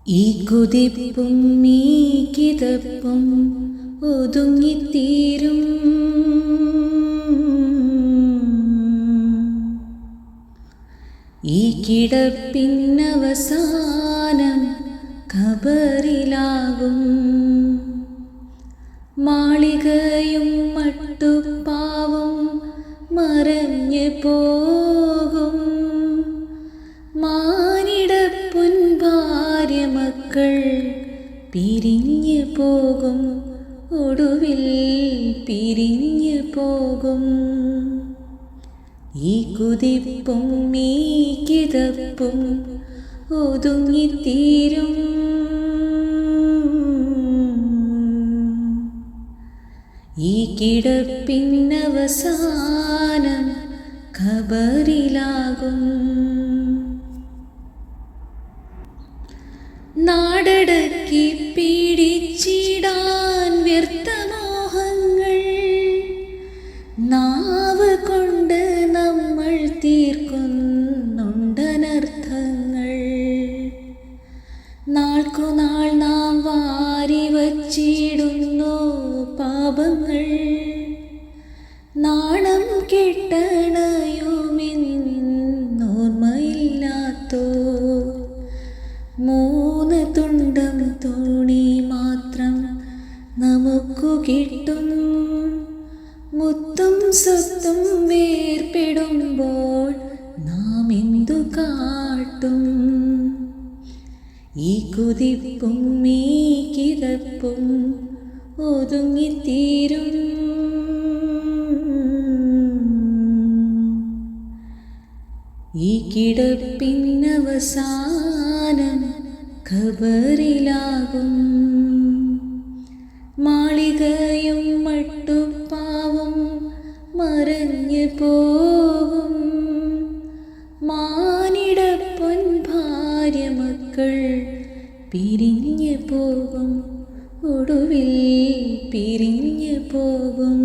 ഈ കുതിപ്പും ഈ കിതപ്പും ഒതുങ്ങിത്തീരും. ഈ കിടപ്പിന്നവസാനം ഖബറിലാകും. മാളികയും മട്ടുപ്പാവും മറഞ്ഞു പോകും. മാനിടപ്പുൻ ഭാര്യ മക്കൾ പിരിഞ്ഞു പോകും. ഒടുവിൽ പിരിഞ്ഞു പോകും. ഈ കുതിപ്പും ഈ കിതപ്പും ഒതുങ്ങിത്തീരും. ഈ കിടപ്പിന്നവസാനം ഖബറിലാകും. നാടടക്കി പീഡിച്ചിടാൻ വ്യർത്ഥമോഹങ്ങൾ നാവ് കൊണ്ട് നമ്മൾ തീർക്കുന്നുണ്ടനർത്ഥങ്ങൾ. നാൾക്കുനാൾ നാം വാരി വച്ചിടുന്നു പാപങ്ങൾ. നാണം കെട്ടണയുമെന്നോർമ്മയില്ലാത്തോ 3 തുണ്ടം തോണി മാത്രം നമുക്കു കിട്ടും. മുത്തും സ്വത്തും വേർപെടുമ്പോൾ നാം എന്തു കാട്ടും? ഈ കുതിപ്പും ഈ കിതപ്പും ഒതുങ്ങിത്തീരും. ഈ കിടപ്പിന്നവസാനം ഖബറിലാകും. മാളികയും മട്ടുപ്പാവും മറഞ്ഞു പോകും. മാനിടപ്പൊൻ ഭാര്യ മക്കൾ പിരിഞ്ഞു പോകും. ഒടുവിൽ പിരിഞ്ഞു പോകും.